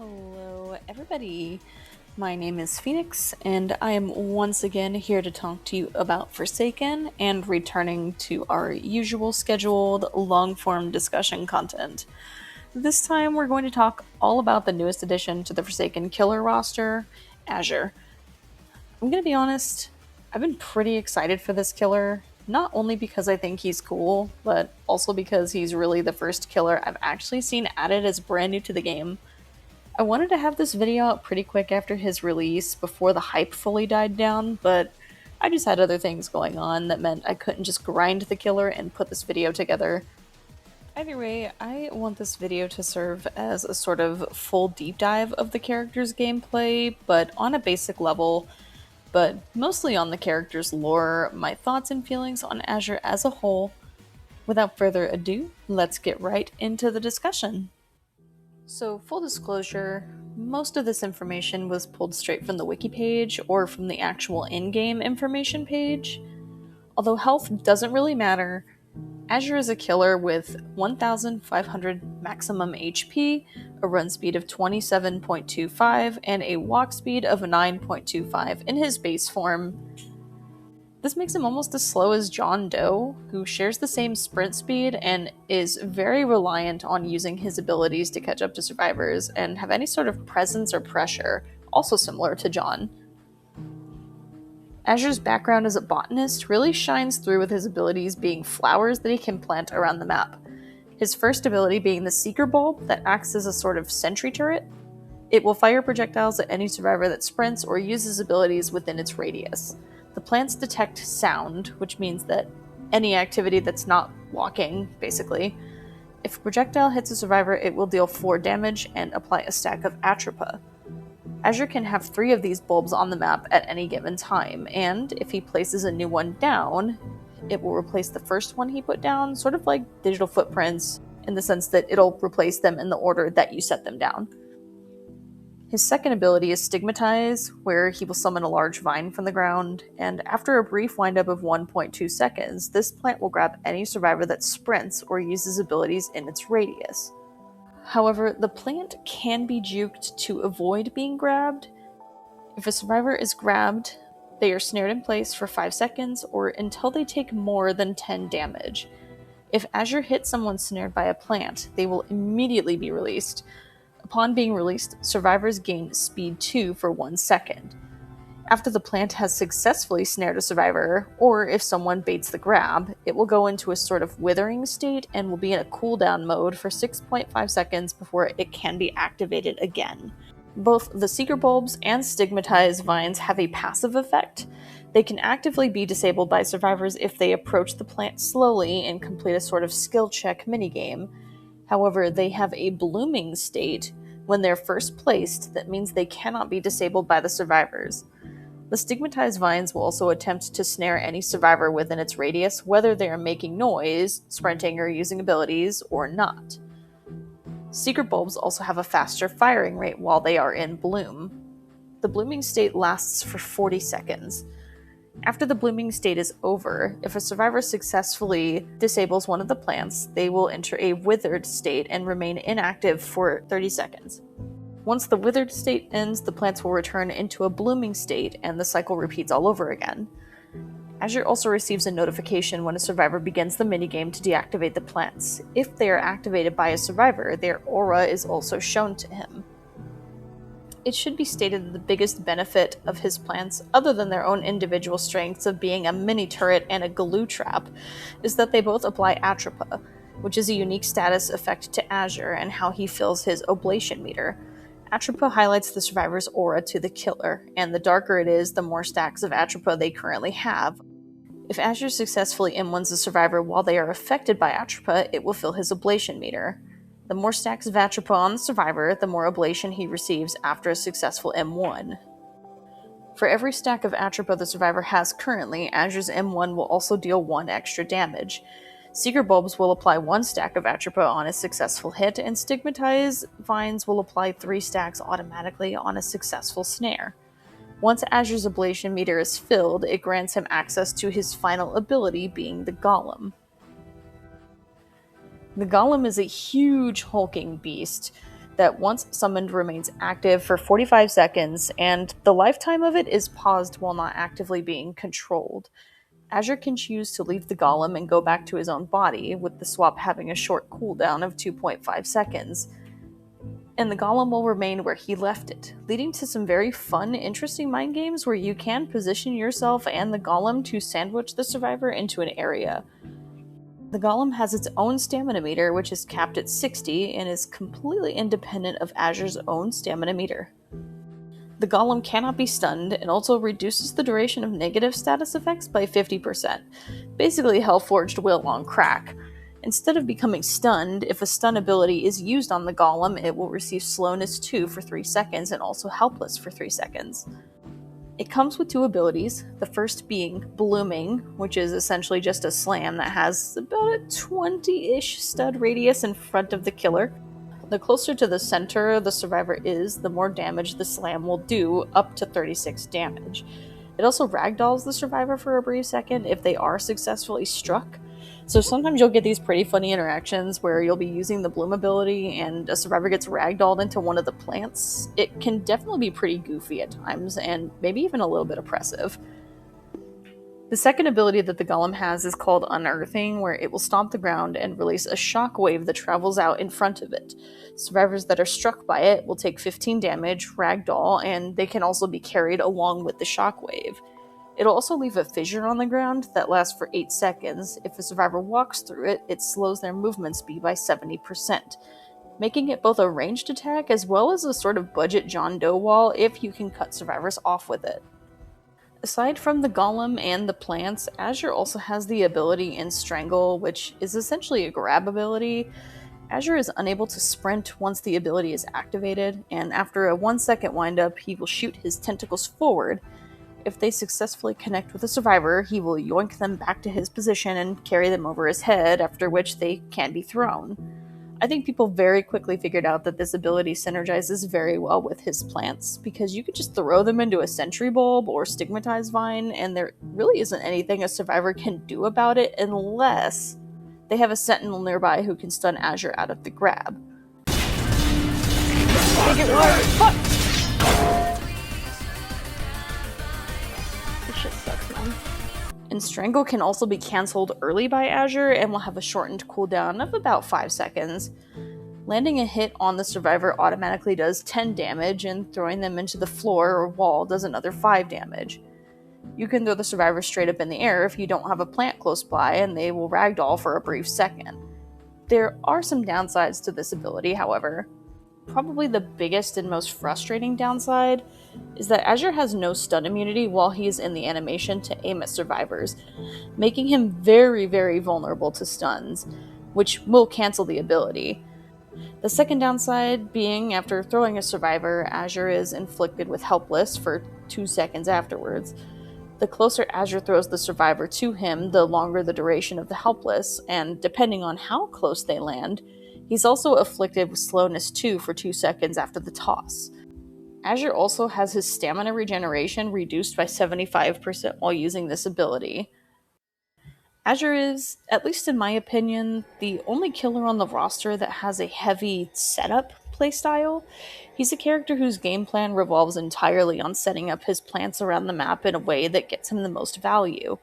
Hello, everybody. My name is Phoenix, and I am once again here to talk to you about Forsaken and returning to our usual scheduled long-form discussion content. This time, we're going to talk all about the newest addition to the Forsaken killer roster, Azure. I'm gonna be honest, I've been pretty excited for this killer, not only because I think he's cool, but also because he's really the first killer I've actually seen added as brand new to the game. I wanted to have this video out pretty quick after his release, before the hype fully died down, but I just had other things going on that meant I couldn't just grind the killer and put this video together. Either way, I want this video to serve as a sort of full deep dive of the character's gameplay, but on a basic level, but mostly on the character's lore, my thoughts and feelings on Azure as a whole. Without further ado, let's get right into the discussion. So, full disclosure, most of this information was pulled straight from the wiki page or from the actual in-game information page. Although health doesn't really matter, Azure is a killer with 1,500 maximum HP, a run speed of 27.25, and a walk speed of 9.25 in his base form. This makes him almost as slow as John Doe, who shares the same sprint speed and is very reliant on using his abilities to catch up to survivors and have any sort of presence or pressure, also similar to John. Azure's background as a botanist really shines through with his abilities being flowers that he can plant around the map. His first ability being the Seeker Bulb that acts as a sort of sentry turret. It will fire projectiles at any survivor that sprints or uses abilities within its radius. The plants detect sound, which means that any activity that's not walking, basically. If a projectile hits a survivor, it will deal 4 damage and apply a stack of Atropa. Azure can have 3 of these bulbs on the map at any given time, and if he places a new one down, it will replace the first one he put down, sort of like digital footprints, in the sense that it'll replace them in the order that you set them down. His second ability is Stigmatize, where he will summon a large vine from the ground, and after a brief windup of 1.2 seconds, this plant will grab any survivor that sprints or uses abilities in its radius. However, the plant can be juked to avoid being grabbed. If a survivor is grabbed, they are snared in place for 5 seconds or until they take more than 10 damage. If Azure hits someone snared by a plant, they will immediately be released. Upon being released, survivors gain speed 2 for 1 second. After the plant has successfully snared a survivor, or if someone baits the grab, it will go into a sort of withering state and will be in a cooldown mode for 6.5 seconds before it can be activated again. Both the Seeker Bulbs and Stigmatized Vines have a passive effect. They can actively be disabled by survivors if they approach the plant slowly and complete a sort of skill check minigame. However, they have a blooming state when they're first placed that means they cannot be disabled by the survivors. The Stigmatized Vines will also attempt to snare any survivor within its radius, whether they are making noise, sprinting, or using abilities, or not. Seeker Bulbs also have a faster firing rate while they are in bloom. The blooming state lasts for 40 seconds. After the blooming state is over, if a survivor successfully disables one of the plants, they will enter a withered state and remain inactive for 30 seconds. Once the withered state ends, the plants will return into a blooming state, and the cycle repeats all over again. Azure also receives a notification when a survivor begins the minigame to deactivate the plants. If they are activated by a survivor, their aura is also shown to him. It should be stated that the biggest benefit of his plants, other than their own individual strengths of being a mini turret and a glue trap, is that they both apply Atropa, which is a unique status effect to Azure and how he fills his oblation meter. Atropa highlights the survivor's aura to the killer, and the darker it is, the more stacks of Atropa they currently have. If Azure successfully M1s a survivor while they are affected by Atropa, it will fill his oblation meter. The more stacks of Atropa on the survivor, the more oblation he receives after a successful M1. For every stack of Atropa the survivor has currently, Azure's M1 will also deal 1 extra damage. Seeker Bulbs will apply 1 stack of Atropa on a successful hit, and Stigmatized Vines will apply 3 stacks automatically on a successful snare. Once Azure's oblation meter is filled, it grants him access to his final ability, being the Golem. The Golem is a huge hulking beast that once summoned remains active for 45 seconds, and the lifetime of it is paused while not actively being controlled. Azure can choose to leave the golem and go back to his own body, with the swap having a short cooldown of 2.5 seconds. And the golem will remain where he left it, leading to some very fun, interesting mind games where you can position yourself and the golem to sandwich the survivor into an area. The golem has its own stamina meter, which is capped at 60 and is completely independent of Azure's own stamina meter. The golem cannot be stunned and also reduces the duration of negative status effects by 50%, basically Hellforged Will on crack. Instead of becoming stunned, if a stun ability is used on the golem, it will receive slowness 2 for 3 seconds and also helpless for 3 seconds. It comes with 2 abilities, the first being Blooming, which is essentially just a slam that has about a 20-ish stud radius in front of the killer. The closer to the center the survivor is, the more damage the slam will do, up to 36 damage. It also ragdolls the survivor for a brief second if they are successfully struck. So sometimes you'll get these pretty funny interactions where you'll be using the Bloom ability and a survivor gets ragdolled into one of the plants. It can definitely be pretty goofy at times, and maybe even a little bit oppressive. The second ability that the golem has is called Unearthing, where it will stomp the ground and release a shockwave that travels out in front of it. Survivors that are struck by it will take 15 damage, ragdoll, and they can also be carried along with the shockwave. It'll also leave a fissure on the ground that lasts for 8 seconds. If a survivor walks through it, it slows their movement speed by 70%, making it both a ranged attack as well as a sort of budget John Doe wall if you can cut survivors off with it. Aside from the golem and the plants, Azure also has the ability in Strangle, which is essentially a grab ability. Azure is unable to sprint once the ability is activated, and after a 1-second windup, he will shoot his tentacles forward. If they successfully connect with a survivor, he will yoink them back to his position and carry them over his head, after which they can be thrown. I think people very quickly figured out that this ability synergizes very well with his plants, because you could just throw them into a sentry bulb or stigmatized vine, and there really isn't anything a survivor can do about it unless they have a sentinel nearby who can stun Azure out of the grab. Take it right. Fuck! This shit sucks, man. And Strangle can also be cancelled early by Azure and will have a shortened cooldown of about 5 seconds. Landing a hit on the survivor automatically does 10 damage, and throwing them into the floor or wall does another 5 damage. You can throw the survivor straight up in the air if you don't have a plant close by, and they will ragdoll for a brief second. There are some downsides to this ability, however. Probably the biggest and most frustrating downside is that Azure has no stun immunity while he is in the animation to aim at survivors, making him very, very vulnerable to stuns, which will cancel the ability. The second downside being, after throwing a survivor, Azure is inflicted with Helpless for 2 seconds afterwards. The closer Azure throws the survivor to him, the longer the duration of the Helpless, and depending on how close they land, he's also afflicted with slowness 2 for 2 seconds after the toss. Azure also has his stamina regeneration reduced by 75% while using this ability. Azure is, at least in my opinion, the only killer on the roster that has a heavy setup playstyle. He's a character whose game plan revolves entirely on setting up his plants around the map in a way that gets him the most value.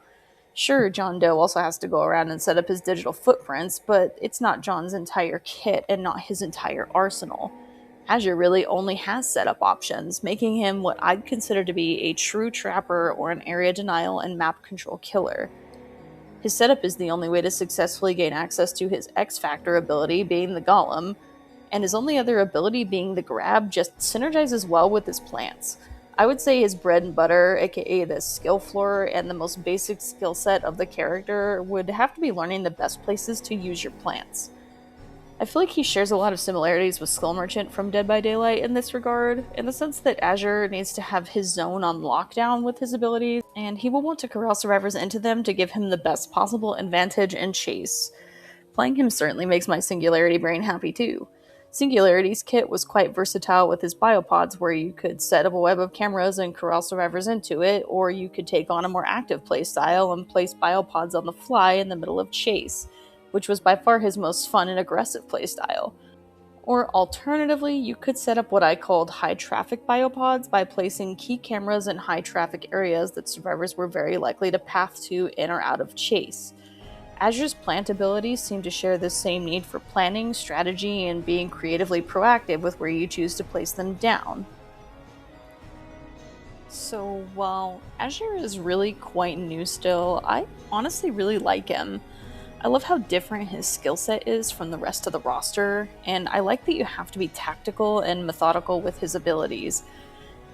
Sure, John Doe also has to go around and set up his digital footprints, but it's not John's entire kit and not his entire arsenal. Azure really only has setup options, making him what I'd consider to be a true trapper or an area denial and map control killer. His setup is the only way to successfully gain access to his X-Factor ability, being the Golem, and his only other ability, being the Grab, just synergizes well with his plants. I would say his bread and butter, aka the skill floor, and the most basic skill set of the character would have to be learning the best places to use your plants. I feel like he shares a lot of similarities with Skull Merchant from Dead by Daylight in this regard, in the sense that Azure needs to have his zone on lockdown with his abilities, and he will want to corral survivors into them to give him the best possible advantage and chase. Playing him certainly makes my Singularity brain happy too. Singularity's kit was quite versatile with his biopods, where you could set up a web of cameras and corral survivors into it, or you could take on a more active playstyle and place biopods on the fly in the middle of chase, which was by far his most fun and aggressive playstyle. Or alternatively, you could set up what I called high traffic biopods by placing key cameras in high traffic areas that survivors were very likely to path to in or out of chase. Azure's plant abilities seem to share the same need for planning, strategy, and being creatively proactive with where you choose to place them down. So while Azure is really quite new still, I honestly really like him. I love how different his skill set is from the rest of the roster, and I like that you have to be tactical and methodical with his abilities.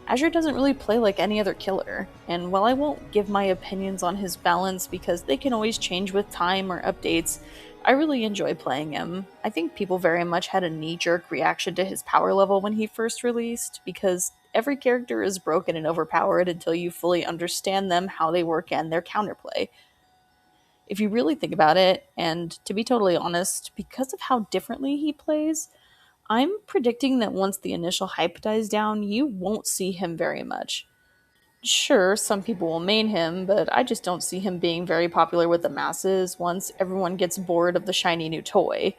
Azure doesn't really play like any other killer, and while I won't give my opinions on his balance because they can always change with time or updates, I really enjoy playing him. I think people very much had a knee-jerk reaction to his power level when he first released, because every character is broken and overpowered until you fully understand them, how they work, and their counterplay. If you really think about it, and to be totally honest, because of how differently he plays, I'm predicting that once the initial hype dies down, you won't see him very much. Sure, some people will main him, but I just don't see him being very popular with the masses once everyone gets bored of the shiny new toy.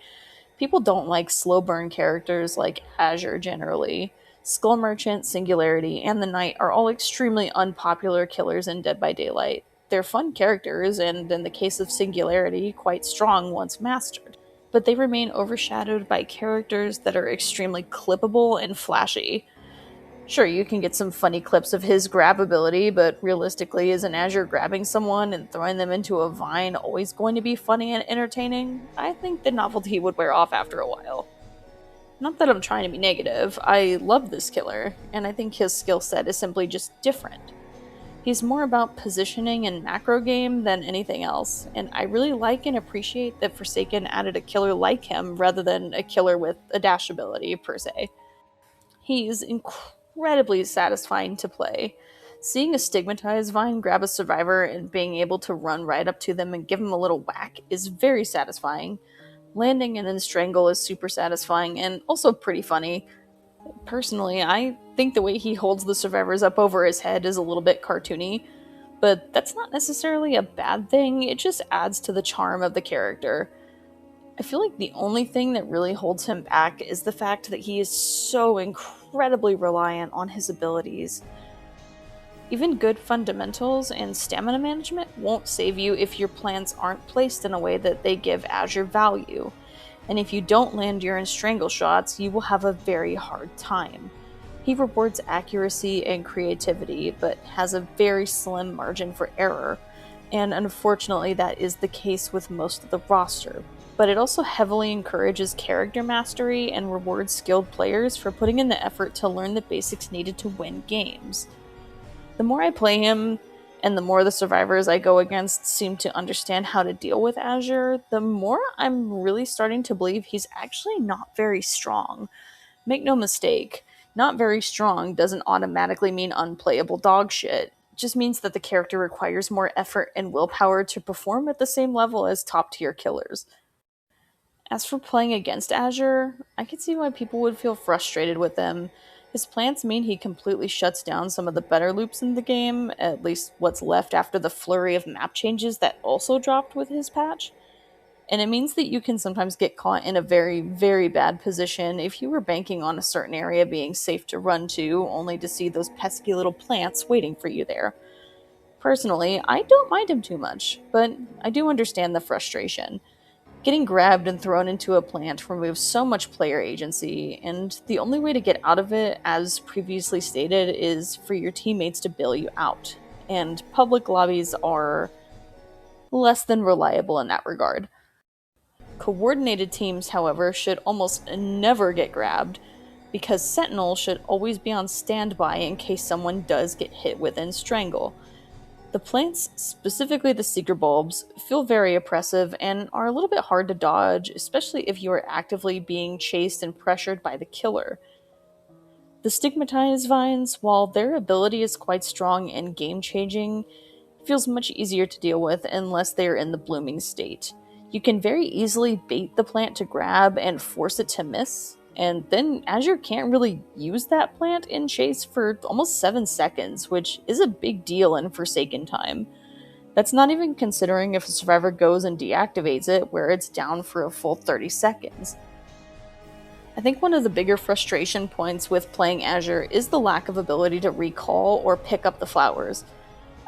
People don't like slow burn characters like Azure generally. Skull Merchant, Singularity, and the Knight are all extremely unpopular killers in Dead by Daylight. They're fun characters, and in the case of Singularity, quite strong once mastered. But they remain overshadowed by characters that are extremely clippable and flashy. Sure, you can get some funny clips of his grab ability, but realistically, is an Azure grabbing someone and throwing them into a vine always going to be funny and entertaining? I think the novelty would wear off after a while. Not that I'm trying to be negative, I love this killer, and I think his skill set is simply just different. He's more about positioning and macro game than anything else, and I really like and appreciate that Forsaken added a killer like him rather than a killer with a dash ability, per se. He's incredibly satisfying to play. Seeing a stigmatized vine grab a survivor and being able to run right up to them and give them a little whack is very satisfying. Landing and then strangle is super satisfying and also pretty funny. Personally, I think the way he holds the survivors up over his head is a little bit cartoony, but that's not necessarily a bad thing, it just adds to the charm of the character. I feel like the only thing that really holds him back is the fact that he is so incredibly reliant on his abilities. Even good fundamentals and stamina management won't save you if your plans aren't placed in a way that they give Azure value. And if you don't land your strangle shots, you will have a very hard time. He rewards accuracy and creativity, but has a very slim margin for error, and unfortunately that is the case with most of the roster. But it also heavily encourages character mastery and rewards skilled players for putting in the effort to learn the basics needed to win games. The more I play him, and the more the survivors I go against seem to understand how to deal with Azure, the more I'm really starting to believe he's actually not very strong. Make no mistake, not very strong doesn't automatically mean unplayable dog shit. It just means that the character requires more effort and willpower to perform at the same level as top tier killers. As for playing against Azure, I can see why people would feel frustrated with him. His plants mean he completely shuts down some of the better loops in the game, at least what's left after the flurry of map changes that also dropped with his patch. And it means that you can sometimes get caught in a very, very bad position if you were banking on a certain area being safe to run to, only to see those pesky little plants waiting for you there. Personally, I don't mind him too much, but I do understand the frustration. Getting grabbed and thrown into a plant removes so much player agency, and the only way to get out of it, as previously stated, is for your teammates to bail you out. And public lobbies are less than reliable in that regard. Coordinated teams, however, should almost never get grabbed, because Sentinel should always be on standby in case someone does get hit within Strangle. The plants, specifically the seeker bulbs, feel very oppressive and are a little bit hard to dodge, especially if you are actively being chased and pressured by the killer. The stigmatized vines, while their ability is quite strong and game-changing, feels much easier to deal with unless they are in the blooming state. You can very easily bait the plant to grab and force it to miss, and then Azure can't really use that plant in chase for almost 7 seconds, which is a big deal in Forsaken time. That's not even considering if a survivor goes and deactivates it, where it's down for a full 30 seconds. I think one of the bigger frustration points with playing Azure is the lack of ability to recall or pick up the flowers.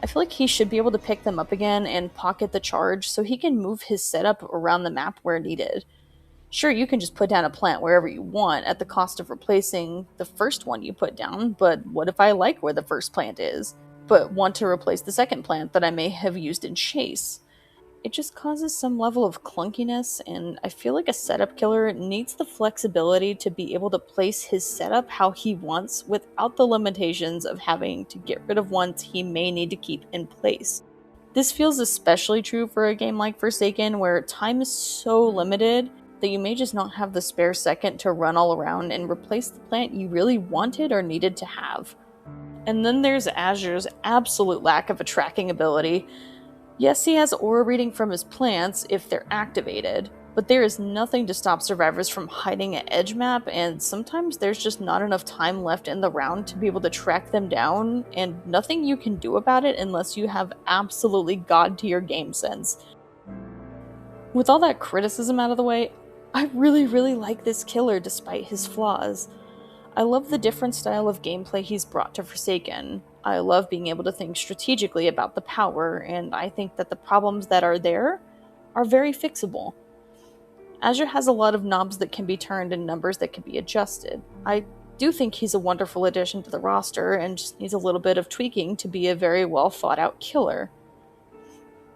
I feel like he should be able to pick them up again and pocket the charge so he can move his setup around the map where needed. Sure, you can just put down a plant wherever you want at the cost of replacing the first one you put down, but what if I like where the first plant is, but want to replace the second plant that I may have used in chase? It just causes some level of clunkiness, and I feel like a setup killer needs the flexibility to be able to place his setup how he wants without the limitations of having to get rid of ones he may need to keep in place. This feels especially true for a game like Forsaken, where time is so limited that you may just not have the spare second to run all around and replace the plant you really wanted or needed to have. And then there's Azure's absolute lack of a tracking ability. Yes, he has aura reading from his plants if they're activated, but there is nothing to stop survivors from hiding an edge map, and sometimes there's just not enough time left in the round to be able to track them down, and nothing you can do about it unless you have absolutely god-tier game sense. With all that criticism out of the way, I really like this killer despite his flaws. I love the different style of gameplay he's brought to Forsaken. I love being able to think strategically about the power, and I think that the problems that are there are very fixable. Azure has a lot of knobs that can be turned and numbers that can be adjusted. I do think he's a wonderful addition to the roster and just needs a little bit of tweaking to be a very well thought out killer.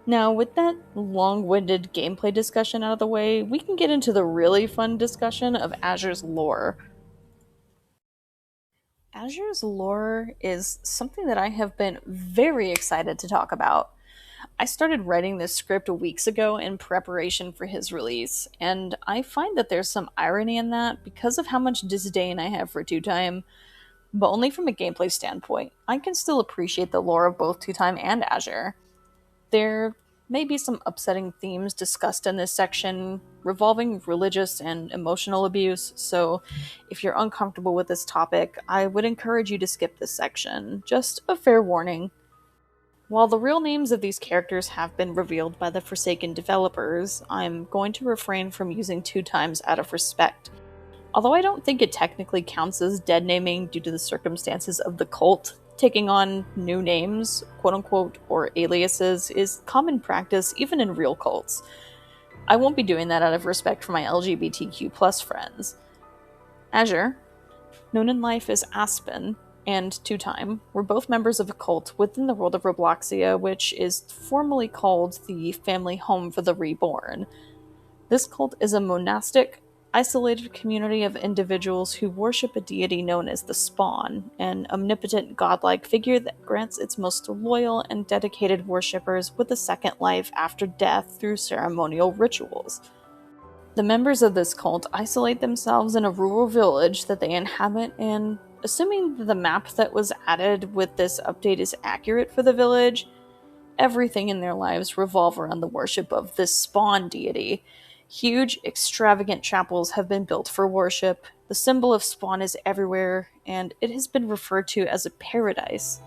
Now, with that long-winded gameplay discussion out of the way, we can get into the really fun discussion of Azure's lore. Azure's lore is something that I have been very excited to talk about. I started writing this script weeks ago in preparation for his release, and I find that there's some irony in that because of how much disdain I have for Two Time, but only from a gameplay standpoint. I can still appreciate the lore of both Two Time and Azure. There may be some upsetting themes discussed in this section revolving religious and emotional abuse, so if you're uncomfortable with this topic, I would encourage you to skip this section. Just a fair warning. While the real names of these characters have been revealed by the Forsaken developers, I'm going to refrain from using Two Times out of respect. Although I don't think it technically counts as dead naming due to the circumstances of the cult, taking on new names, quote-unquote, or aliases is common practice even in real cults. I won't be doing that out of respect for my LGBTQ+ friends. Azure, known in life as Aspen, and Two Time were both members of a cult within the world of Robloxia, which is formally called the Family Home for the Reborn. This cult is a monastic, isolated community of individuals who worship a deity known as the Spawn, an omnipotent godlike figure that grants its most loyal and dedicated worshippers with a second life after death through ceremonial rituals. The members of this cult isolate themselves in a rural village that they inhabit, and assuming the map that was added with this update is accurate for the village, everything in their lives revolve around the worship of this Spawn deity. Huge, extravagant chapels have been built for worship, the symbol of Spawn is everywhere, and it has been referred to as a paradise.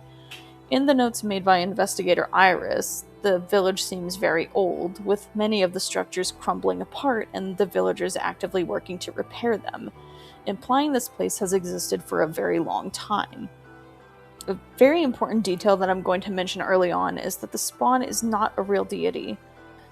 In the notes made by investigator Iris, the village seems very old, with many of the structures crumbling apart and the villagers actively working to repair them, implying this place has existed for a very long time. A very important detail that I'm going to mention early on is that the Spawn is not a real deity.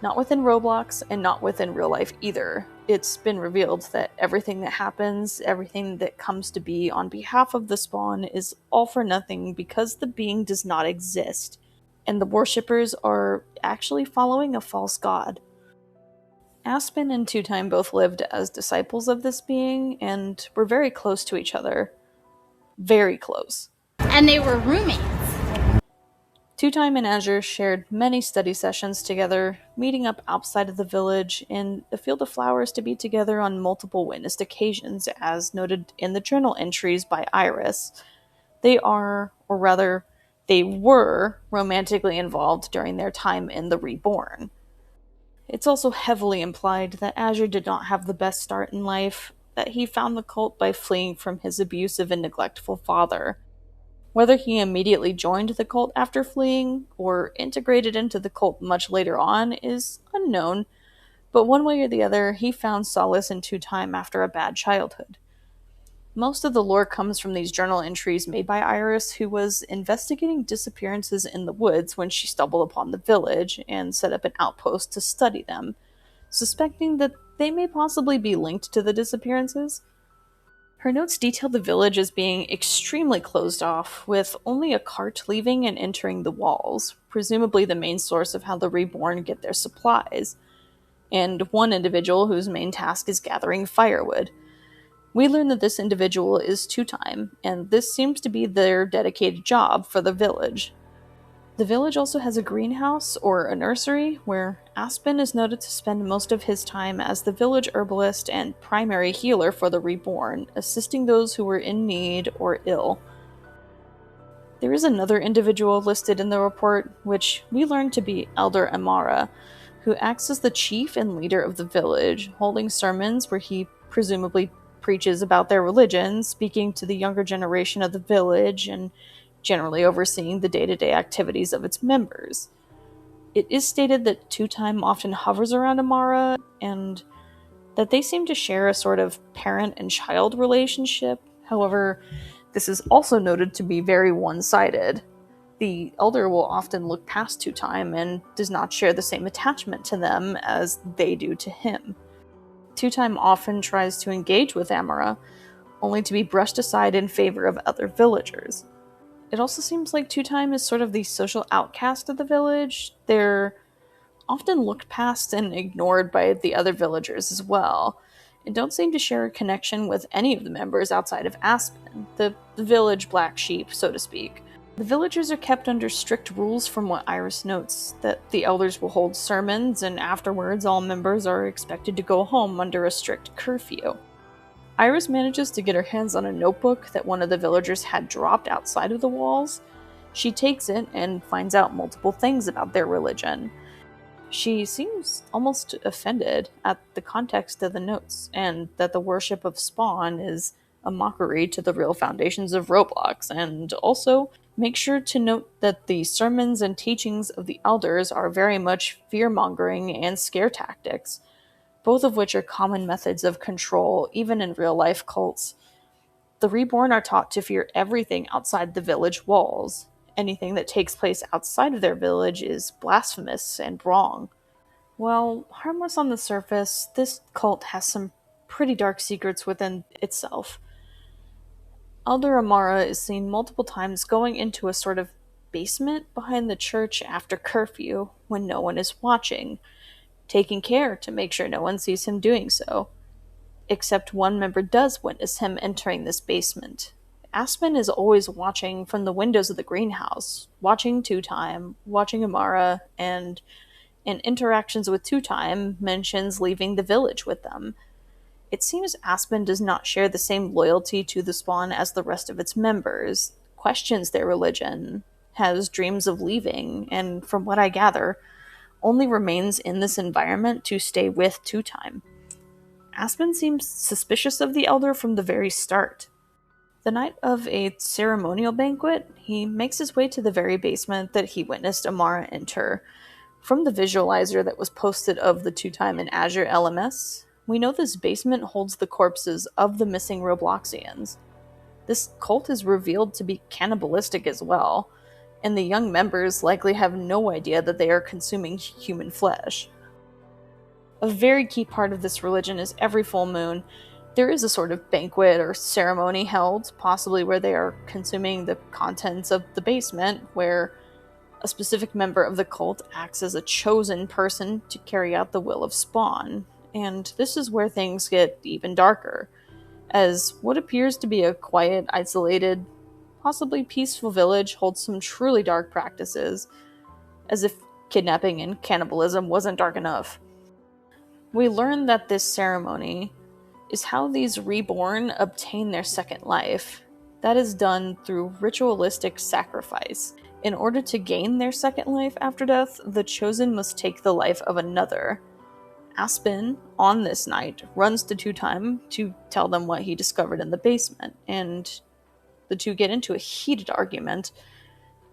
Not within Roblox, and not within real life either. It's been revealed that everything that happens, everything that comes to be on behalf of the Spawn is all for nothing because the being does not exist, and the worshippers are actually following a false god. Aspen and Two Time both lived as disciples of this being, and were very close to each other. Very close. And they were roommates. Two Time and Azure shared many study sessions together, meeting up outside of the village in the Field of Flowers to be together on multiple witnessed occasions, as noted in the journal entries by Iris. They are, or rather, they were, romantically involved during their time in the Reborn. It's also heavily implied that Azure did not have the best start in life, that he found the cult by fleeing from his abusive and neglectful father. Whether he immediately joined the cult after fleeing, or integrated into the cult much later on, is unknown, but one way or the other, he found solace in Two Time after a bad childhood. Most of the lore comes from these journal entries made by Iris, who was investigating disappearances in the woods when she stumbled upon the village and set up an outpost to study them, suspecting that they may possibly be linked to the disappearances. Her notes detail the village as being extremely closed off, with only a cart leaving and entering the walls, presumably the main source of how the Reborn get their supplies, and one individual whose main task is gathering firewood. We learn that this individual is two-time, and this seems to be their dedicated job for the village. The village also has a greenhouse, or a nursery, where Aspen is noted to spend most of his time as the village herbalist and primary healer for the Reborn, assisting those who were in need or ill. There is another individual listed in the report, which we learn to be Elder Amara, who acts as the chief and leader of the village, holding sermons where he presumably preaches about their religion, speaking to the younger generation of the village, and generally overseeing the day-to-day activities of its members. It is stated that Two-Time often hovers around Amara, and that they seem to share a sort of parent and child relationship. However, this is also noted to be very one-sided. The elder will often look past Two-Time and does not share the same attachment to them as they do to him. Two-Time often tries to engage with Amara, only to be brushed aside in favor of other villagers. It also seems like Two-Time is sort of the social outcast of the village. They're often looked past and ignored by the other villagers as well, and don't seem to share a connection with any of the members outside of Aspen, the village black sheep, so to speak. The villagers are kept under strict rules from what Iris notes, that the elders will hold sermons, and afterwards all members are expected to go home under a strict curfew. Iris manages to get her hands on a notebook that one of the villagers had dropped outside of the walls. She takes it and finds out multiple things about their religion. She seems almost offended at the context of the notes, and that the worship of Spawn is a mockery to the real foundations of Roblox, and also makes sure to note that the sermons and teachings of the elders are very much fear-mongering and scare tactics, both of which are common methods of control, even in real-life cults. The Reborn are taught to fear everything outside the village walls. Anything that takes place outside of their village is blasphemous and wrong. While harmless on the surface, this cult has some pretty dark secrets within itself. Elder Amara is seen multiple times going into a sort of basement behind the church after curfew, when no one is watching, taking care to make sure no one sees him doing so. Except one member does witness him entering this basement. Aspen is always watching from the windows of the greenhouse, watching Two-Time, watching Amara, and in interactions with Two-Time mentions leaving the village with them. It seems Aspen does not share the same loyalty to the Spawn as the rest of its members, questions their religion, has dreams of leaving, and from what I gather, only remains in this environment to stay with Two-Time. Aspen seems suspicious of the Elder from the very start. The night of a ceremonial banquet, he makes his way to the very basement that he witnessed Amara enter. From the visualizer that was posted of the Two-Time in Azure LMS, we know this basement holds the corpses of the missing Robloxians. This cult is revealed to be cannibalistic as well, and the young members likely have no idea that they are consuming human flesh. A very key part of this religion is every full moon, there is a sort of banquet or ceremony held, possibly where they are consuming the contents of the basement, where a specific member of the cult acts as a chosen person to carry out the will of Spawn. And this is where things get even darker, as what appears to be a quiet, isolated, possibly peaceful village holds some truly dark practices, as if kidnapping and cannibalism wasn't dark enough. We learn that this ceremony is how these Reborn obtain their second life. That is done through ritualistic sacrifice. In order to gain their second life after death, the Chosen must take the life of another. Aspen, on this night, runs to Two-Time to tell them what he discovered in the basement, and the two get into a heated argument.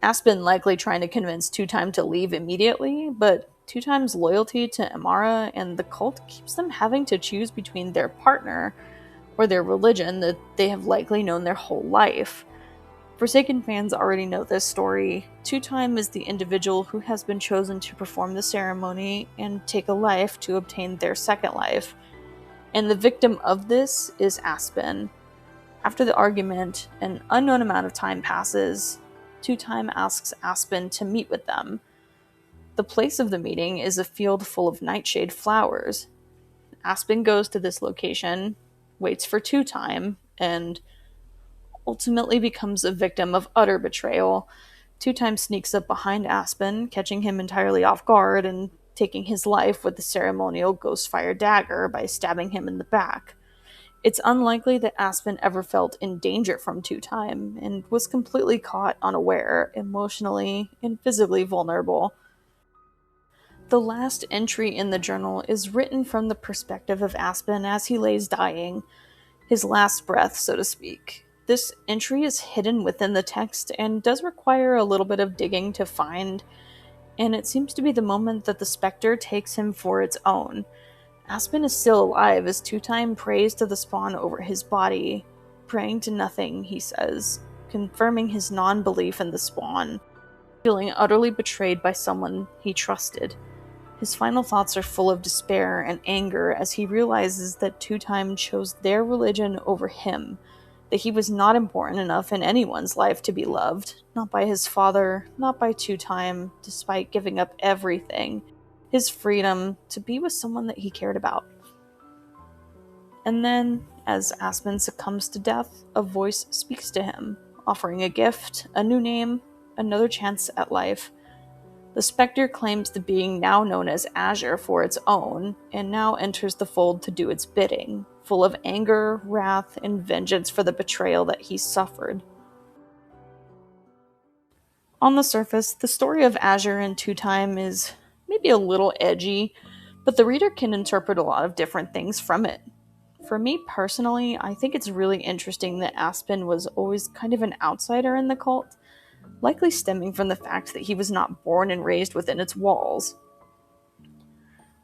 Aspen likely trying to convince Two-Time to leave immediately, but Two-Time's loyalty to Amara and the cult keeps them having to choose between their partner or their religion that they have likely known their whole life. Forsaken fans already know this story. Two-Time is the individual who has been chosen to perform the ceremony and take a life to obtain their second life. And the victim of this is Aspen. After the argument, an unknown amount of time passes. Two-Time asks Aspen to meet with them. The place of the meeting is a field full of nightshade flowers. Aspen goes to this location, waits for Two-Time, and ultimately becomes a victim of utter betrayal. Two-Time sneaks up behind Aspen, catching him entirely off guard and taking his life with the ceremonial Ghostfire dagger by stabbing him in the back. It's unlikely that Aspen ever felt in danger from Two-Time and was completely caught unaware, emotionally and physically vulnerable. The last entry in the journal is written from the perspective of Aspen as he lays dying, his last breath, so to speak. This entry is hidden within the text and does require a little bit of digging to find, and it seems to be the moment that the specter takes him for its own. Aspen is still alive as Two-Time prays to the spawn over his body, praying to nothing, he says, confirming his non-belief in the spawn, feeling utterly betrayed by someone he trusted. His final thoughts are full of despair and anger as he realizes that Two-Time chose their religion over him, that he was not important enough in anyone's life to be loved, not by his father, not by Two-Time, despite giving up everything, his freedom, to be with someone that he cared about. And then, as Aspen succumbs to death, a voice speaks to him, offering a gift, a new name, another chance at life. The specter claims the being now known as Azure for its own, and now enters the fold to do its bidding, full of anger, wrath, and vengeance for the betrayal that he suffered. On the surface, the story of Azure and Two-Time is maybe a little edgy, but the reader can interpret a lot of different things from it. For me personally, I think it's really interesting that Aspen was always kind of an outsider in the cult, likely stemming from the fact that he was not born and raised within its walls.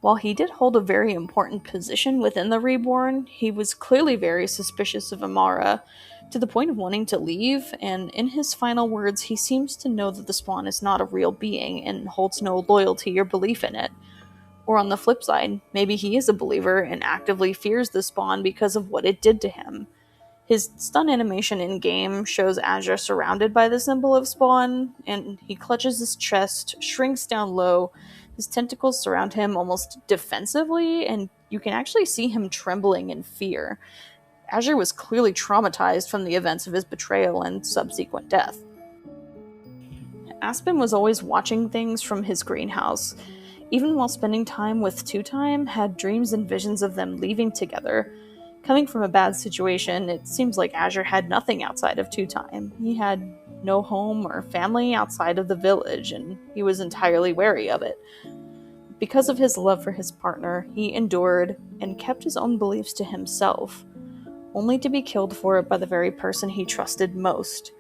While he did hold a very important position within the Reborn, he was clearly very suspicious of Amara, to the point of wanting to leave, and in his final words, he seems to know that the spawn is not a real being and holds no loyalty or belief in it. Or on the flip side, maybe he is a believer and actively fears the spawn because of what it did to him. His stun animation in-game shows Azure surrounded by the symbol of spawn, and he clutches his chest, shrinks down low, his tentacles surround him almost defensively, and you can actually see him trembling in fear. Azure was clearly traumatized from the events of his betrayal and subsequent death. Aspen was always watching things from his greenhouse. Even while spending time with Two-Time, had dreams and visions of them leaving together. Coming from a bad situation, it seems like Azure had nothing outside of Two-Time. He had no home or family outside of the village, and he was entirely wary of it. Because of his love for his partner, he endured and kept his own beliefs to himself, only to be killed for it by the very person he trusted most.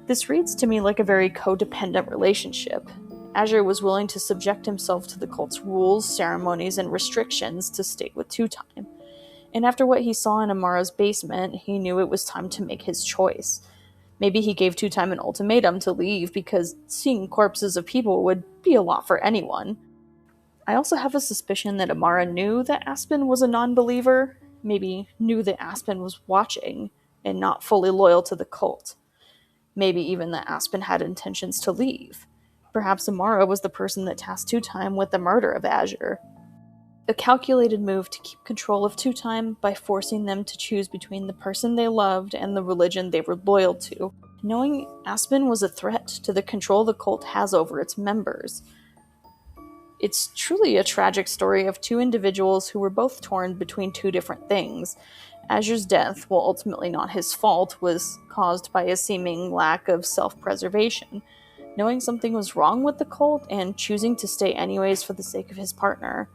This reads to me like a very codependent relationship. Azure was willing to subject himself to the cult's rules, ceremonies, and restrictions to stay with Two-Time. And after what he saw in Amara's basement, he knew it was time to make his choice. Maybe he gave Two-Time an ultimatum to leave because seeing corpses of people would be a lot for anyone. I also have a suspicion that Amara knew that Aspen was a non-believer, maybe knew that Aspen was watching and not fully loyal to the cult. Maybe even that Aspen had intentions to leave. Perhaps Amara was the person that tasked Two-Time with the murder of Azure. A calculated move to keep control of Two-Time by forcing them to choose between the person they loved and the religion they were loyal to, knowing Aspen was a threat to the control the cult has over its members. It's truly a tragic story of two individuals who were both torn between two different things. Azure's death, while ultimately not his fault, was caused by a seeming lack of self-preservation, knowing something was wrong with the cult and choosing to stay anyways for the sake of his partner.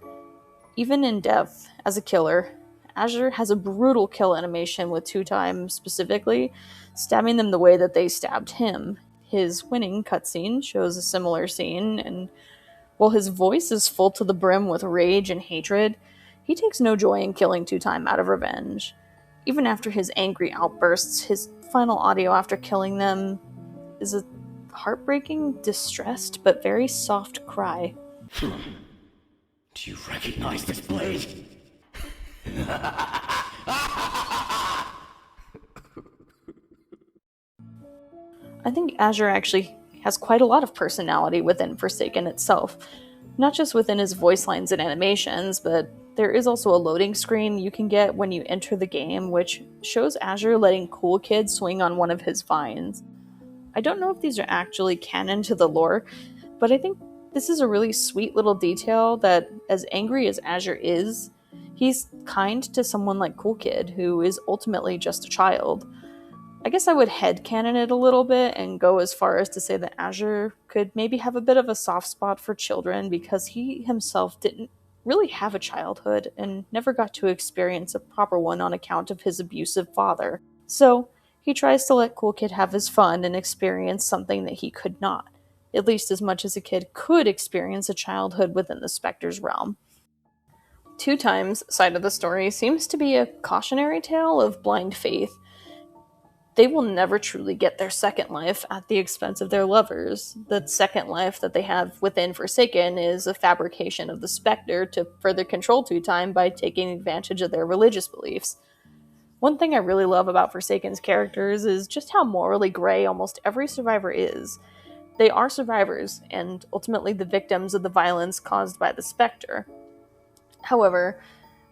Even in death, as a killer, Azure has a brutal kill animation with Two-Time specifically, stabbing them the way that they stabbed him. His winning cutscene shows a similar scene, and while his voice is full to the brim with rage and hatred, he takes no joy in killing Two-Time out of revenge. Even after his angry outbursts, his final audio after killing them is a heartbreaking, distressed, but very soft cry. Do you recognize this blade? I think Azure actually has quite a lot of personality within Forsaken itself. Not just within his voice lines and animations, but there is also a loading screen you can get when you enter the game, which shows Azure letting Cool Kid swing on one of his vines. I don't know if these are actually canon to the lore, but I think this is a really sweet little detail that, as angry as Azure is, he's kind to someone like Cool Kid, who is ultimately just a child. I guess I would headcanon it a little bit and go as far as to say that Azure could maybe have a bit of a soft spot for children because he himself didn't really have a childhood and never got to experience a proper one on account of his abusive father. So, he tries to let Cool Kid have his fun and experience something that he could not, at least as much as a kid could experience a childhood within the Spectre's realm. Two Times' side of the story seems to be a cautionary tale of blind faith. They will never truly get their second life at the expense of their lovers. The second life that they have within Forsaken is a fabrication of the Spectre to further control Two Time by taking advantage of their religious beliefs. One thing I really love about Forsaken's characters is just how morally gray almost every survivor is. They are survivors, and ultimately the victims of the violence caused by the Spectre. However,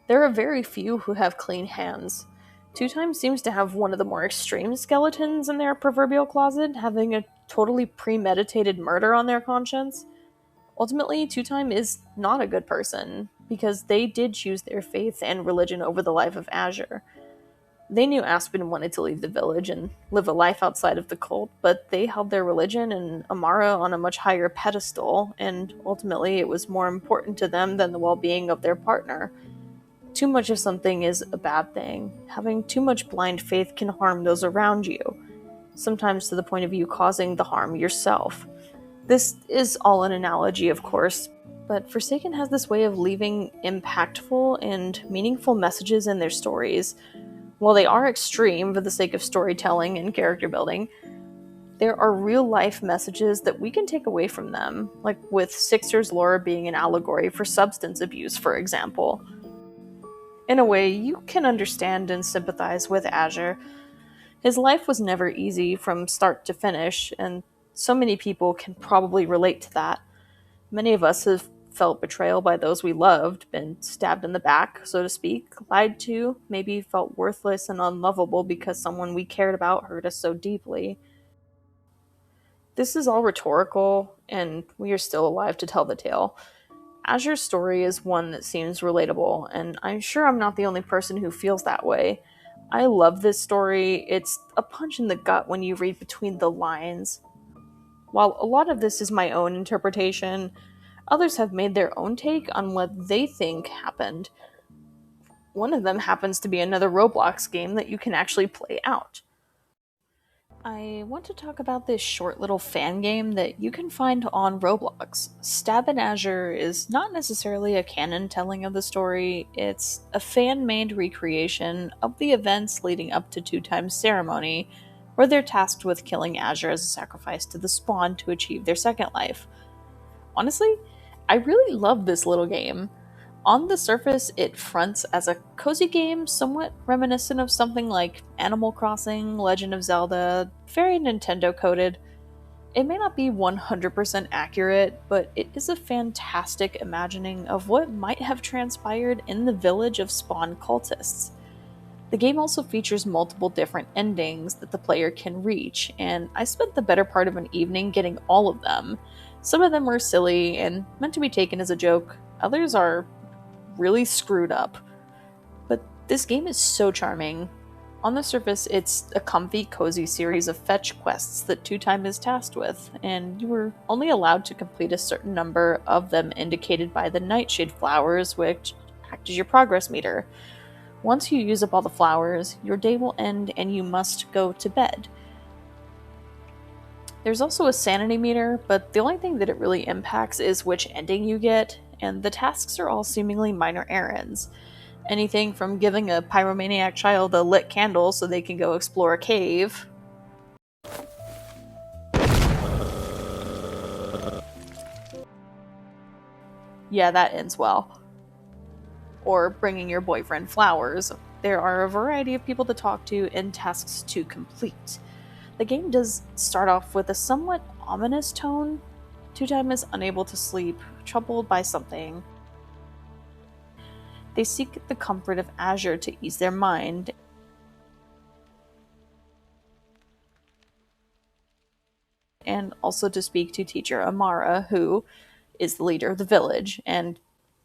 there are very few who have clean hands. Two Times seems to have one of the more extreme skeletons in their proverbial closet, having a totally premeditated murder on their conscience. Ultimately, Two Time is not a good person, because they did choose their faith and religion over the life of Azure. They knew Aspen wanted to leave the village and live a life outside of the cult, but they held their religion and Amara on a much higher pedestal, and ultimately it was more important to them than the well-being of their partner. Too much of something is a bad thing. Having too much blind faith can harm those around you, sometimes to the point of you causing the harm yourself. This is all an analogy, of course, but Forsaken has this way of leaving impactful and meaningful messages in their stories. While they are extreme for the sake of storytelling and character building, there are real-life messages that we can take away from them, like with Sixer's lore being an allegory for substance abuse, for example. In a way, you can understand and sympathize with Azure. His life was never easy from start to finish, and so many people can probably relate to that. Many of us have felt betrayal by those we loved, been stabbed in the back, so to speak, lied to, maybe felt worthless and unlovable because someone we cared about hurt us so deeply. This is all rhetorical, and we are still alive to tell the tale. Azure's story is one that seems relatable, and I'm sure I'm not the only person who feels that way. I love this story. It's a punch in the gut when you read between the lines. While a lot of this is my own interpretation, others have made their own take on what they think happened. One of them happens to be another Roblox game that you can actually play out. I want to talk about this short little fan game that you can find on Roblox. Stab in Azure is not necessarily a canon telling of the story, it's a fan-made recreation of the events leading up to Two Times ceremony, where they're tasked with killing Azure as a sacrifice to the Spawn to achieve their second life. Honestly, I really love this little game. On the surface, it fronts as a cozy game, somewhat reminiscent of something like Animal Crossing, Legend of Zelda, very Nintendo-coded. It may not be 100% accurate, but it is a fantastic imagining of what might have transpired in the village of Spawn cultists. The game also features multiple different endings that the player can reach, and I spent the better part of an evening getting all of them. Some of them were silly and meant to be taken as a joke, others are really screwed up. But this game is so charming. On the surface, it's a comfy, cozy series of fetch quests that Two Time is tasked with, and you were only allowed to complete a certain number of them indicated by the nightshade flowers, which act as your progress meter. Once you use up all the flowers, your day will end and you must go to bed. There's also a sanity meter, but the only thing that it really impacts is which ending you get, and the tasks are all seemingly minor errands. Anything from giving a pyromaniac child a lit candle so they can go explore a cave. Yeah, that ends well. Or bringing your boyfriend flowers. There are a variety of people to talk to and tasks to complete. The game does start off with a somewhat ominous tone. Two Time is unable to sleep, troubled by something. They seek the comfort of Azure to ease their mind. And also to speak to teacher Amara, who is the leader of the village, and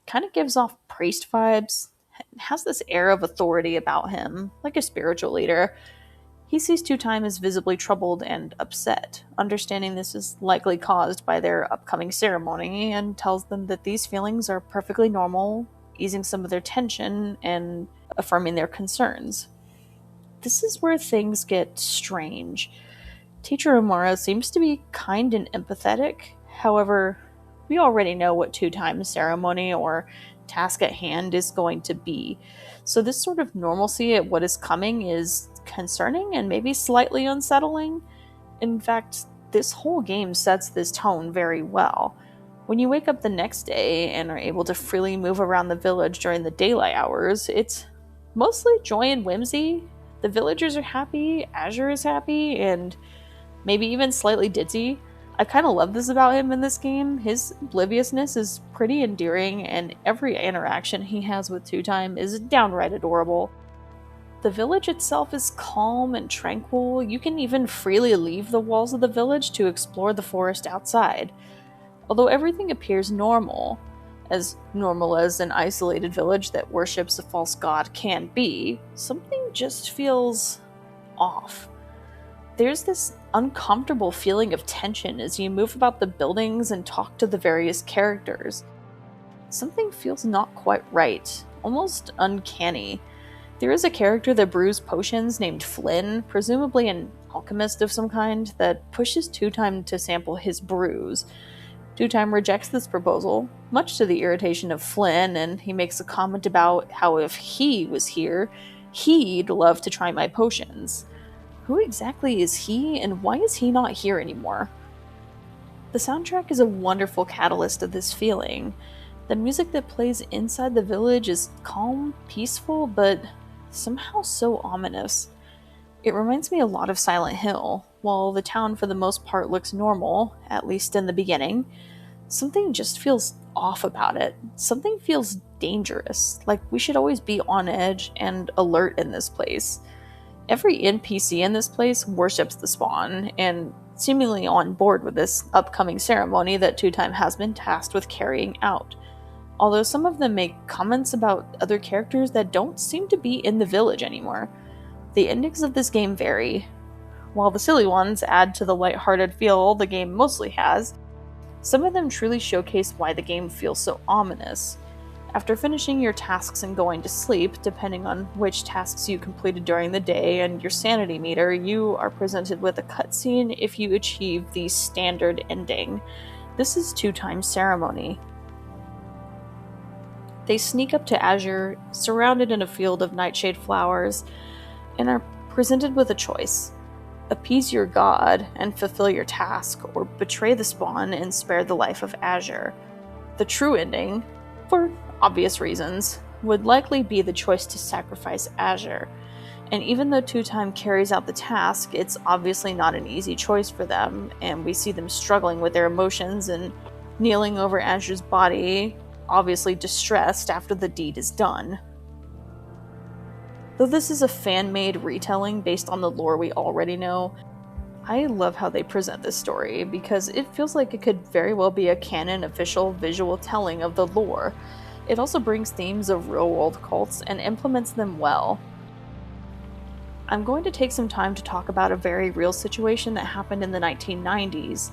kind of gives off priest vibes, has this air of authority about him, like a spiritual leader. He sees Two Time as visibly troubled and upset, understanding this is likely caused by their upcoming ceremony, and tells them that these feelings are perfectly normal, easing some of their tension and affirming their concerns. This is where things get strange. Teacher Amara seems to be kind and empathetic. However, we already know what Two Time ceremony or task at hand is going to be. So this sort of normalcy at what is coming is concerning and maybe slightly unsettling. In fact, this whole game sets this tone very well. When you wake up the next day and are able to freely move around the village during the daylight hours, it's mostly joy and whimsy. The villagers are happy, Azure is happy, and maybe even slightly ditzy. I kind of love this about him in this game. His obliviousness is pretty endearing, and every interaction he has with Two Time is downright adorable. The village itself is calm and tranquil. You can even freely leave the walls of the village to explore the forest outside. Although everything appears normal as an isolated village that worships a false god can be, something just feels off. There's this uncomfortable feeling of tension as you move about the buildings and talk to the various characters. Something feels not quite right, almost uncanny. There is a character that brews potions named Flynn, presumably an alchemist of some kind, that pushes Two Time to sample his brews. Two Time rejects this proposal, much to the irritation of Flynn, and he makes a comment about how if he was here, he'd love to try my potions. Who exactly is he, and why is he not here anymore? The soundtrack is a wonderful catalyst of this feeling. The music that plays inside the village is calm, peaceful, but somehow so ominous. It reminds me a lot of Silent Hill. While the town for the most part looks normal, at least in the beginning, something just feels off about it. Something feels dangerous, like we should always be on edge and alert in this place. Every NPC in this place worships the spawn, and seemingly on board with this upcoming ceremony that Two Time has been tasked with carrying out. Although some of them make comments about other characters that don't seem to be in the village anymore. The endings of this game vary. While the silly ones add to the lighthearted feel the game mostly has, some of them truly showcase why the game feels so ominous. After finishing your tasks and going to sleep, depending on which tasks you completed during the day and your sanity meter, you are presented with a cutscene if you achieve the standard ending. This is Two Time ceremony. They sneak up to Azure, surrounded in a field of nightshade flowers, and are presented with a choice. Appease your god and fulfill your task, or betray the spawn and spare the life of Azure. The true ending, for obvious reasons, would likely be the choice to sacrifice Azure. And even though Two Time carries out the task, it's obviously not an easy choice for them, and we see them struggling with their emotions and kneeling over Azure's body, obviously distressed after the deed is done. Though this is a fan-made retelling based on the lore we already know, I love how they present this story, because it feels like it could very well be a canon official visual telling of the lore. It also brings themes of real-world cults and implements them well. I'm going to take some time to talk about a very real situation that happened in the 1990s.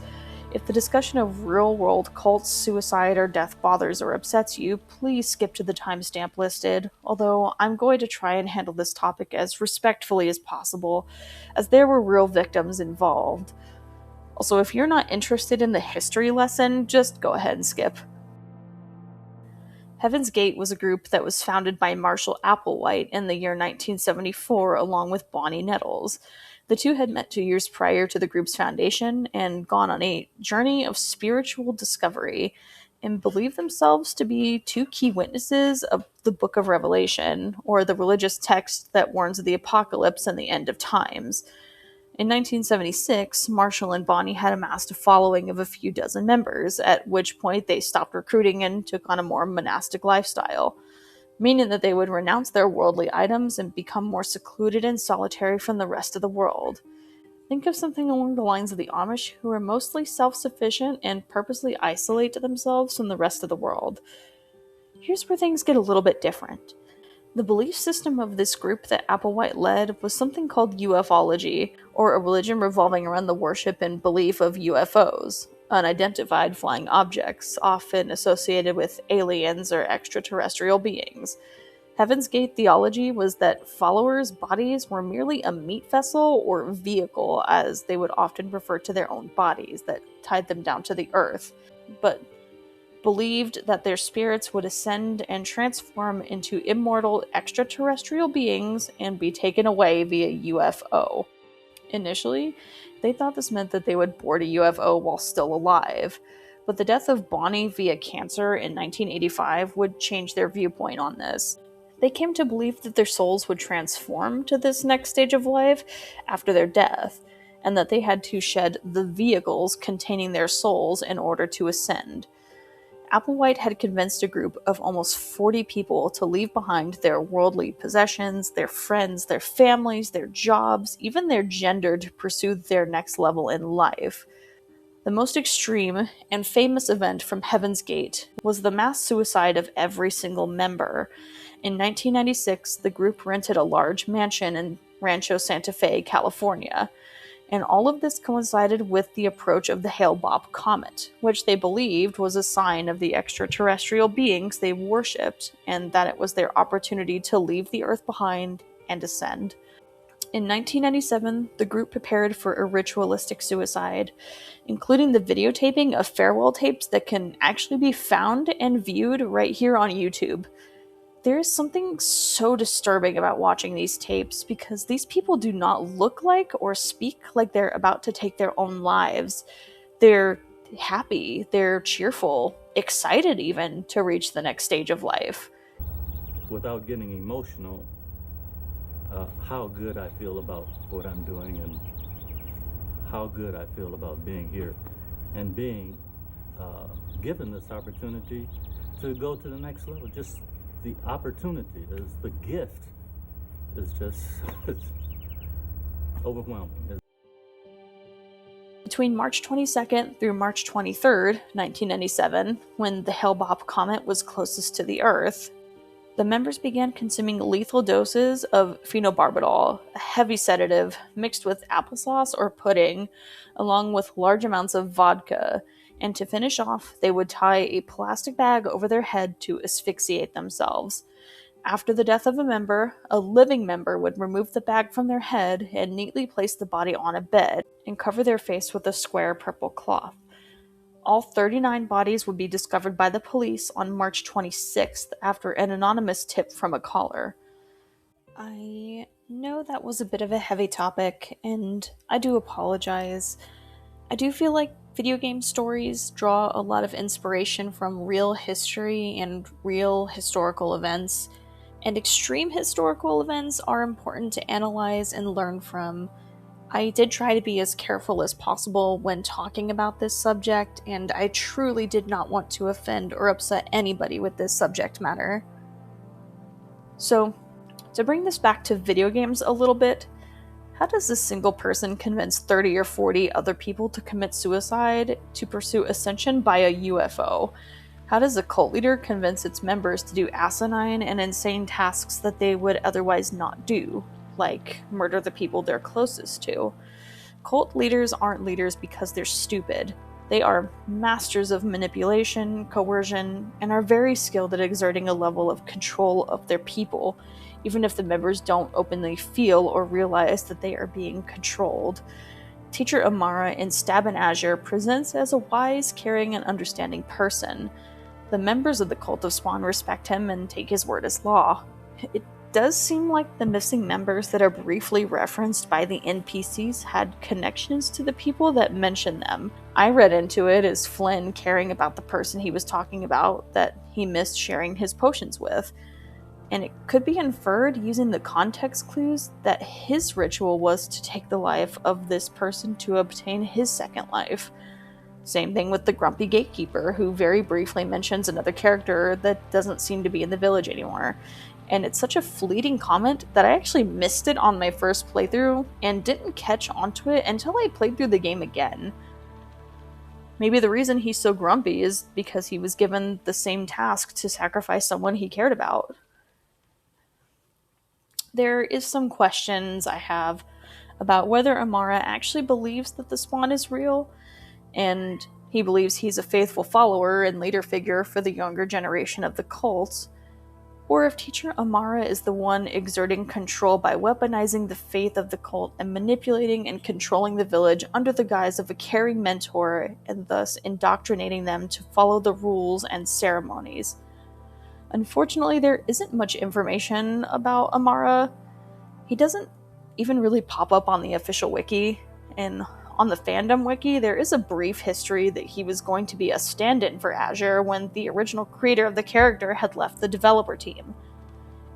If the discussion of real-world cults, suicide, or death bothers or upsets you, please skip to the timestamp listed, although I'm going to try and handle this topic as respectfully as possible, as there were real victims involved. Also, if you're not interested in the history lesson, just go ahead and skip. Heaven's Gate was a group that was founded by Marshall Applewhite in the year 1974 along with Bonnie Nettles. The two had met 2 years prior to the group's foundation and gone on a journey of spiritual discovery and believed themselves to be two key witnesses of the Book of Revelation, or the religious text that warns of the apocalypse and the end of times. In 1976, Marshall and Bonnie had amassed a following of a few dozen members, at which point they stopped recruiting and took on a more monastic lifestyle, meaning that they would renounce their worldly items and become more secluded and solitary from the rest of the world. Think of something along the lines of the Amish, who are mostly self-sufficient and purposely isolate themselves from the rest of the world. Here's where things get a little bit different. The belief system of this group that Applewhite led was something called ufology, or a religion revolving around the worship and belief of UFOs, unidentified flying objects, often associated with aliens or extraterrestrial beings. Heaven's Gate theology was that followers' bodies were merely a meat vessel or vehicle, as they would often refer to their own bodies, that tied them down to the earth, but believed that their spirits would ascend and transform into immortal extraterrestrial beings and be taken away via UFO. Initially, they thought this meant that they would board a UFO while still alive, but the death of Bonnie via cancer in 1985 would change their viewpoint on this. They came to believe that their souls would transform to this next stage of life after their death, and that they had to shed the vehicles containing their souls in order to ascend. Applewhite had convinced a group of almost 40 people to leave behind their worldly possessions, their friends, their families, their jobs, even their gender to pursue their next level in life. The most extreme and famous event from Heaven's Gate was the mass suicide of every single member. In 1996, the group rented a large mansion in Rancho Santa Fe, California. And all of this coincided with the approach of the Hale-Bopp comet, which they believed was a sign of the extraterrestrial beings they worshipped, and that it was their opportunity to leave the Earth behind and ascend. In 1997, the group prepared for a ritualistic suicide, including the videotaping of farewell tapes that can actually be found and viewed right here on YouTube. There is something so disturbing about watching these tapes because these people do not look like or speak like they're about to take their own lives. They're happy, they're cheerful, excited even to reach the next stage of life. Without getting emotional, how good I feel about what I'm doing and how good I feel about being here and being given this opportunity to go to the next level. Just the opportunity is the gift is just it's overwhelming. Between March 22nd through March 23rd, 1997, when the Hale-Bopp comet was closest to the Earth, the members began consuming lethal doses of phenobarbital, a heavy sedative mixed with applesauce or pudding, along with large amounts of vodka, and to finish off, they would tie a plastic bag over their head to asphyxiate themselves. After the death of a member, a living member would remove the bag from their head and neatly place the body on a bed and cover their face with a square purple cloth. All 39 bodies would be discovered by the police on March 26th after an anonymous tip from a caller. I know that was a bit of a heavy topic, and I do apologize. I do feel like video game stories draw a lot of inspiration from real history and real historical events, and extreme historical events are important to analyze and learn from. I did try to be as careful as possible when talking about this subject, and I truly did not want to offend or upset anybody with this subject matter. So, to bring this back to video games a little bit, how does a single person convince 30 or 40 other people to commit suicide to pursue ascension by a UFO? How does a cult leader convince its members to do asinine and insane tasks that they would otherwise not do, like murder the people they're closest to? Cult leaders aren't leaders because they're stupid. They are masters of manipulation, coercion, and are very skilled at exerting a level of control of their people, even if the members don't openly feel or realize that they are being controlled. Teacher Amara in Stab in Azure presents as a wise, caring, and understanding person. The members of the Cult of Spawn respect him and take his word as law. It does seem like the missing members that are briefly referenced by the NPCs had connections to the people that mention them. I read into it as Flynn caring about the person he was talking about that he missed sharing his potions with. And it could be inferred using the context clues that his ritual was to take the life of this person to obtain his second life. Same thing with the grumpy gatekeeper, who very briefly mentions another character that doesn't seem to be in the village anymore. And it's such a fleeting comment that I actually missed it on my first playthrough and didn't catch onto it until I played through the game again. Maybe the reason he's so grumpy is because he was given the same task to sacrifice someone he cared about. There is some questions I have about whether Amara actually believes that the spawn is real, and he believes he's a faithful follower and leader figure for the younger generation of the cult, or if Teacher Amara is the one exerting control by weaponizing the faith of the cult and manipulating and controlling the village under the guise of a caring mentor, and thus indoctrinating them to follow the rules and ceremonies. Unfortunately, there isn't much information about Amara. He doesn't even really pop up on the official wiki, and on the fandom wiki, there is a brief history that he was going to be a stand-in for Azure when the original creator of the character had left the developer team.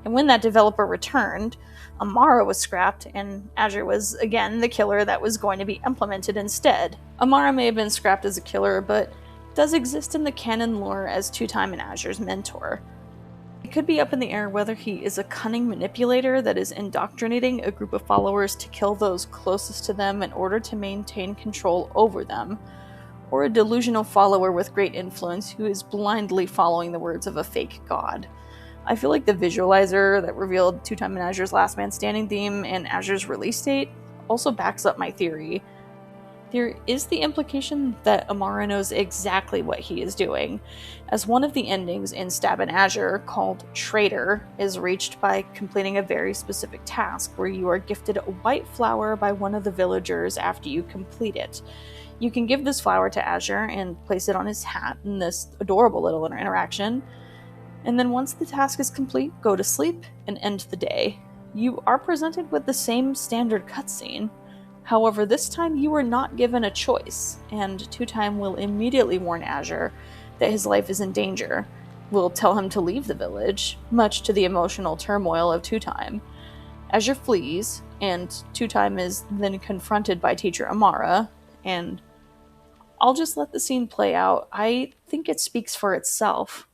And when that developer returned, Amara was scrapped, and Azure was, again, the killer that was going to be implemented instead. Amara may have been scrapped as a killer, but does exist in the canon lore as Two-Time and Azure's mentor. It could be up in the air whether he is a cunning manipulator that is indoctrinating a group of followers to kill those closest to them in order to maintain control over them, or a delusional follower with great influence who is blindly following the words of a fake god. I feel like the visualizer that revealed Two-Time and Azure's Last Man Standing theme and Azure's release date also backs up my theory. There is the implication that Amara knows exactly what he is doing, as one of the endings in Stab in Azure, called Traitor, is reached by completing a very specific task where you are gifted a white flower by one of the villagers after you complete it. You can give this flower to Azure and place it on his hat in this adorable little interaction, and then once the task is complete, go to sleep and end the day. You are presented with the same standard cutscene. However, this time you are not given a choice, and Two-Time will immediately warn Azure that his life is in danger, will tell him to leave the village, much to the emotional turmoil of Two-Time. Azure flees, and Two-Time is then confronted by Teacher Amara, and I'll just let the scene play out. I think it speaks for itself.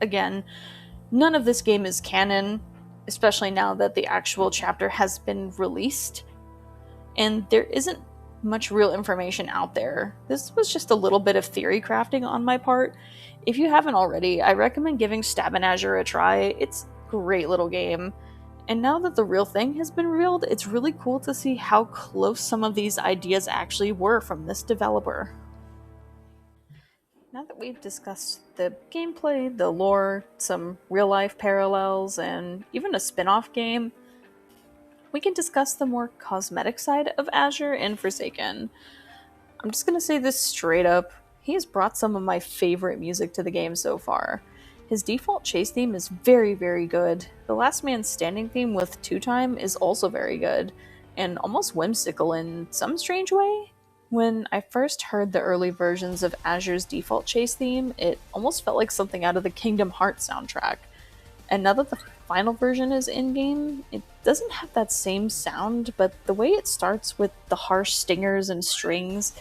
Again, none of this game is canon, especially now that the actual chapter has been released. And there isn't much real information out there. This was just a little bit of theory crafting on my part. If you haven't already, I recommend giving Stab in Azure a try. It's a great little game. And now that the real thing has been revealed, it's really cool to see how close some of these ideas actually were from this developer. Now that we've discussed the gameplay, the lore, some real-life parallels, and even a spin-off game, we can discuss the more cosmetic side of Azure and Forsaken. I'm just gonna say this straight up, he has brought some of my favorite music to the game so far. His default chase theme is very, very good. The Last Man Standing theme with Two Time is also very good, and almost whimsical in some strange way. When I first heard the early versions of Azure's default chase theme, it almost felt like something out of the Kingdom Hearts soundtrack. And now that the final version is in-game, it doesn't have that same sound, but the way it starts with the harsh stingers and strings,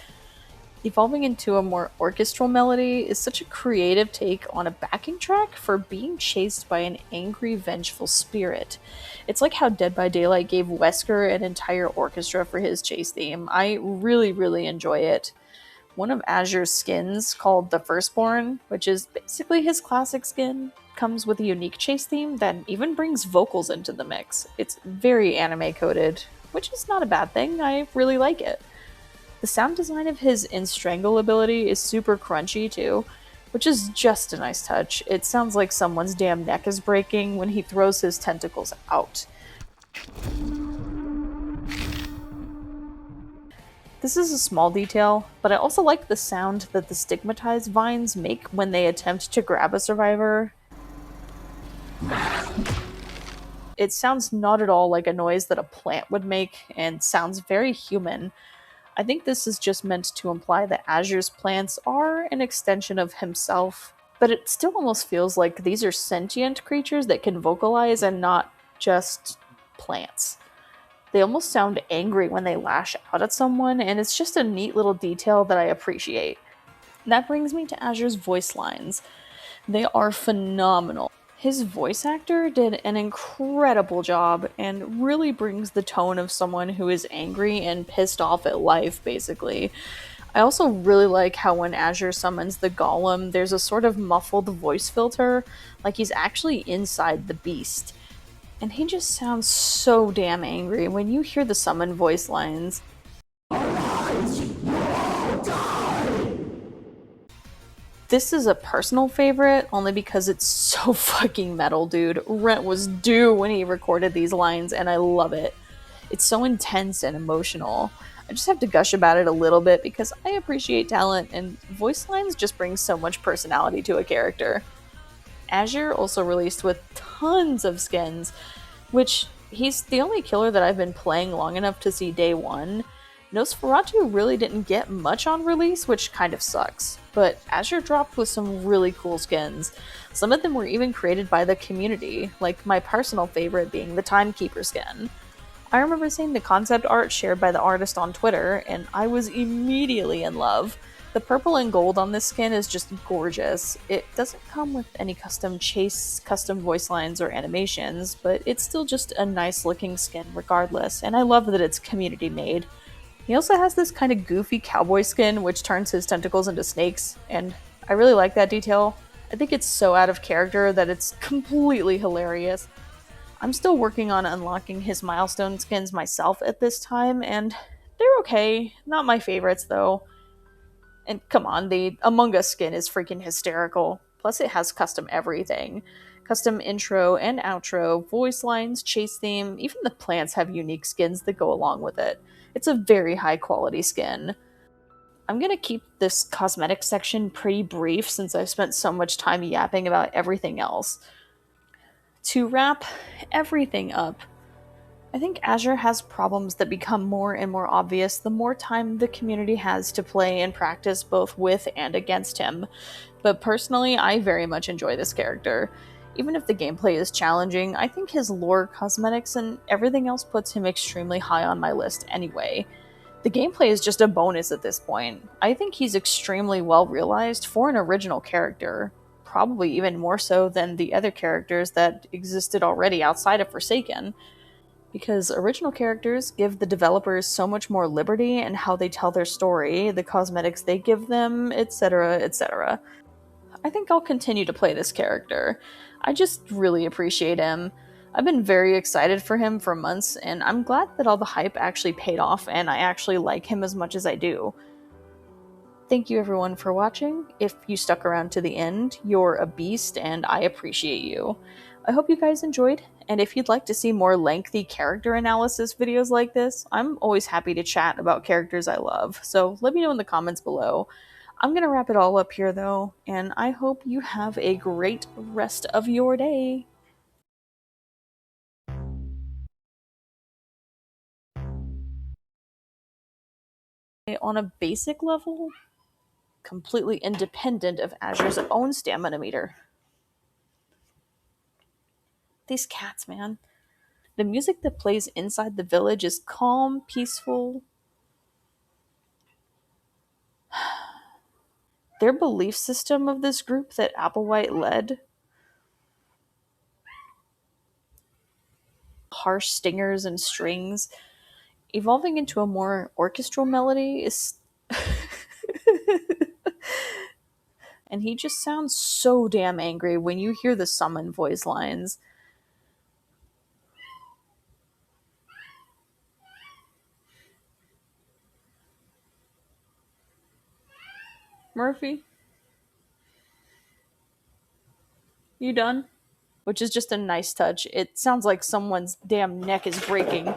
evolving into a more orchestral melody, is such a creative take on a backing track for being chased by an angry, vengeful spirit. It's like how Dead by Daylight gave Wesker an entire orchestra for his chase theme. I really, really enjoy it. One of Azure's skins, called the Firstborn, which is basically his classic skin, comes with a unique chase theme that even brings vocals into the mix. It's very anime-coded, which is not a bad thing. I really like it. The sound design of his In-Strangle ability is super crunchy too, which is just a nice touch. It sounds like someone's damn neck is breaking when he throws his tentacles out. This is a small detail, but I also like the sound that the stigmatized vines make when they attempt to grab a survivor. It sounds not at all like a noise that a plant would make, and sounds very human. I think this is just meant to imply that Azure's plants are an extension of himself, but it still almost feels like these are sentient creatures that can vocalize and not just plants. They almost sound angry when they lash out at someone, and it's just a neat little detail that I appreciate. That brings me to Azure's voice lines. They are phenomenal. His voice actor did an incredible job and really brings the tone of someone who is angry and pissed off at life, basically. I also really like how when Azure summons the golem, there's a sort of muffled voice filter, like he's actually inside the beast. And he just sounds so damn angry when you hear the summon voice lines. This is a personal favorite, only because it's so fucking metal, dude. Rent was due when he recorded these lines, and I love it. It's so intense and emotional. I just have to gush about it a little bit because I appreciate talent, and voice lines just bring so much personality to a character. Azure also released with tons of skins, which he's the only killer that I've been playing long enough to see day one. Nosferatu really didn't get much on release, which kind of sucks, but Azure dropped with some really cool skins. Some of them were even created by the community, like my personal favorite being the Timekeeper skin. I remember seeing the concept art shared by the artist on Twitter, and I was immediately in love. The purple and gold on this skin is just gorgeous. It doesn't come with any custom chase, custom voice lines, or animations, but it's still just a nice looking skin regardless, and I love that it's community made. He also has this kind of goofy cowboy skin which turns his tentacles into snakes, and I really like that detail. I think it's so out of character that it's completely hilarious. I'm still working on unlocking his milestone skins myself at this time, and they're okay. Not my favorites though. And come on, the Among Us skin is freaking hysterical. Plus it has custom everything. Custom intro and outro, voice lines, chase theme, even the plants have unique skins that go along with it. It's a very high quality skin. I'm gonna keep this cosmetic section pretty brief since I've spent so much time yapping about everything else. To wrap everything up, I think Azure has problems that become more and more obvious the more time the community has to play and practice both with and against him. But personally, I very much enjoy this character. Even if the gameplay is challenging, I think his lore, cosmetics, and everything else puts him extremely high on my list anyway. The gameplay is just a bonus at this point. I think he's extremely well realized for an original character, probably even more so than the other characters that existed already outside of Forsaken. because original characters give the developers so much more liberty in how they tell their story, the cosmetics they give them, etc., etc. I think I'll continue to play this character. I just really appreciate him. I've been very excited for him for months, and I'm glad that all the hype actually paid off and I actually like him as much as I do. Thank you everyone for watching. If you stuck around to the end, you're a beast and I appreciate you. I hope you guys enjoyed, and if you'd like to see more lengthy character analysis videos like this, I'm always happy to chat about characters I love, so let me know in the comments below. I'm gonna wrap it all up here though, and I hope you have a great rest of your day. On a basic level, completely independent of Azure's own stamina meter. These cats, man. The music that plays inside the village is calm, peaceful. Their belief system of this group that Applewhite led, harsh stingers and strings, evolving into a more orchestral melody is... And he just sounds so damn angry when you hear the summon voice lines. Murphy? You done? Which is just a nice touch. It sounds like someone's damn neck is breaking.